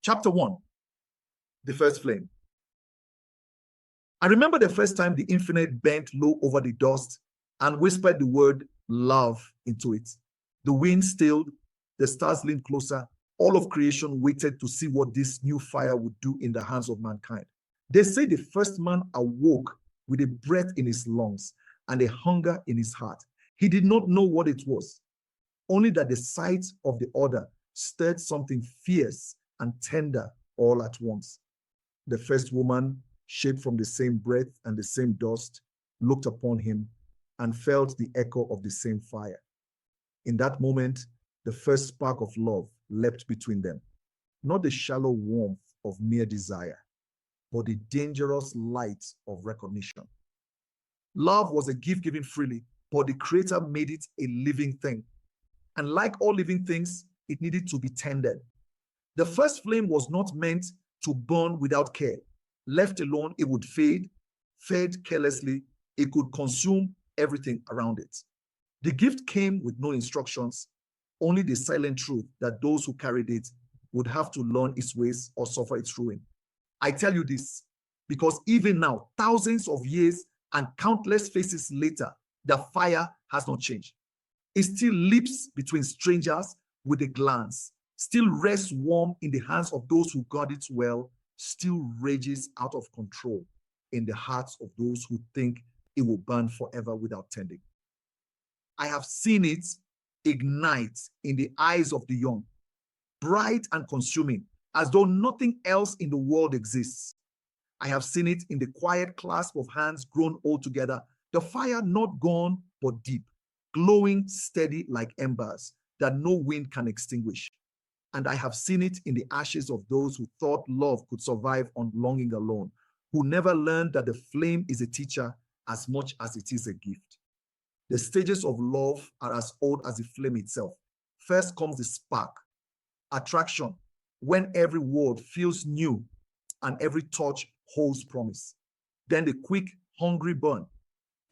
Chapter 1, the first flame. I remember the first time the infinite bent low over the dust and whispered the word love into it. The wind stilled, the stars leaned closer. All of creation waited to see what this new fire would do in the hands of mankind. They say the first man awoke with a breath in his lungs and a hunger in his heart. He did not know what it was, only that the sight of the other stirred something fierce and tender all at once. The first woman, shaped from the same breath and the same dust, looked upon him and felt the echo of the same fire. In that moment, the first spark of love leapt between them, not the shallow warmth of mere desire, but the dangerous light of recognition. Love was a gift given freely, but the Creator made it a living thing. And like all living things, it needed to be tended. The first flame was not meant to burn without care. Left alone, it would fade. Fed carelessly, it could consume everything around it. The gift came with no instructions, only the silent truth that those who carried it would have to learn its ways or suffer its ruin. I tell you this because even now, thousands of years and countless faces later, the fire has not changed. It still leaps between strangers with a glance, still rests warm in the hands of those who guard it well, still rages out of control in the hearts of those who think it will burn forever without tending. I have seen it ignite in the eyes of the young, bright and consuming, as though nothing else in the world exists. I have seen it in the quiet clasp of hands grown old together, the fire not gone but deep, glowing steady like embers that no wind can extinguish. And I have seen it in the ashes of those who thought love could survive on longing alone, who never learned that the flame is a teacher as much as it is a gift. The stages of love are as old as the flame itself. First comes the spark, attraction, when every word feels new and every touch holds promise. Then the quick, hungry burn,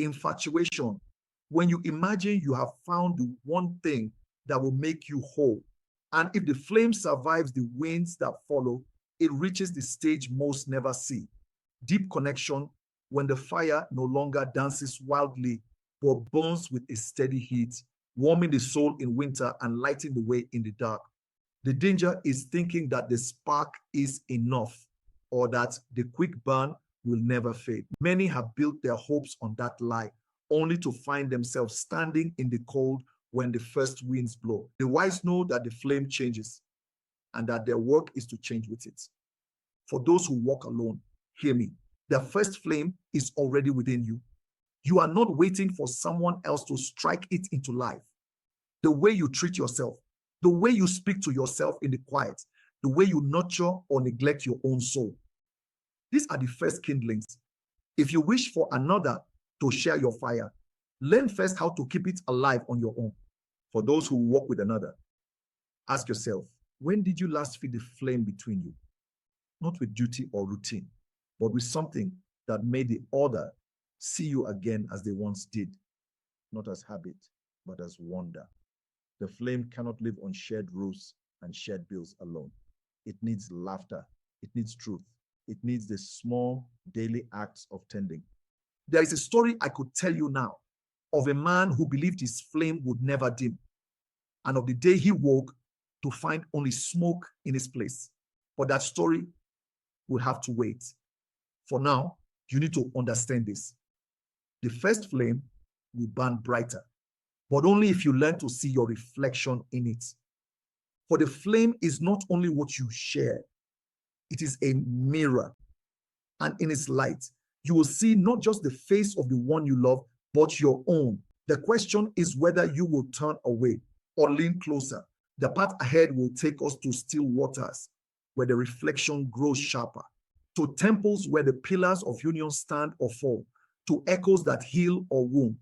infatuation, when you imagine you have found the one thing that will make you whole. And if the flame survives the winds that follow, it reaches the stage most never see. Deep connection, when the fire no longer dances wildly, but burns with a steady heat, warming the soul in winter and lighting the way in the dark. The danger is thinking that the spark is enough or that the quick burn will never fade. Many have built their hopes on that lie, only to find themselves standing in the cold when the first winds blow. The wise know that the flame changes and that their work is to change with it. For those who walk alone, hear me. The first flame is already within you. You are not waiting for someone else to strike it into life. The way you treat yourself, the way you speak to yourself in the quiet, the way you nurture or neglect your own soul. These are the first kindlings. If you wish for another to share your fire, learn first how to keep it alive on your own. For those who walk with another, ask yourself, when did you last feed the flame between you? Not with duty or routine, but with something that made the other see you again as they once did, not as habit, but as wonder. The flame cannot live on shared roofs and shared bills alone. It needs laughter. It needs truth. It needs the small daily acts of tending. There is a story I could tell you now of a man who believed his flame would never dim, and of the day he woke to find only smoke in his place. But that story will have to wait. For now, you need to understand this. The first flame will burn brighter, but only if you learn to see your reflection in it. For the flame is not only what you share, it is a mirror. And in its light, you will see not just the face of the one you love, but your own. The question is whether you will turn away or lean closer. The path ahead will take us to still waters, where the reflection grows sharper, to temples where the pillars of union stand or fall, to echoes that heal or wound.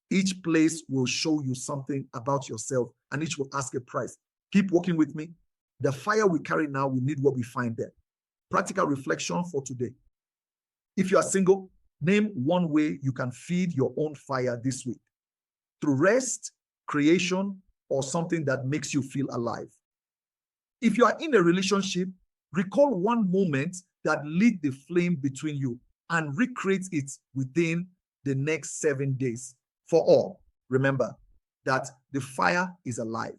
Each place will show you something about yourself, and each will ask a price. Keep walking with me. The fire we carry now, we need what we find there. Practical reflection for today. If you are single, name one way you can feed your own fire this week. Through rest, creation, or something that makes you feel alive. If you are in a relationship, Recall one moment that lit the flame between you and recreate it within the next 7 days. For all, remember that the fire is alive.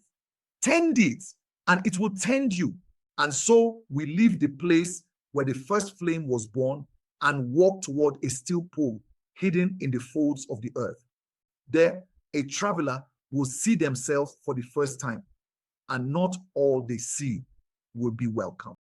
Tend it, and it will tend you. And so we leave the place where the first flame was born and walk toward a still pool hidden in the folds of the earth. There, a traveler will see themselves for the first time, and not all they see will be welcome.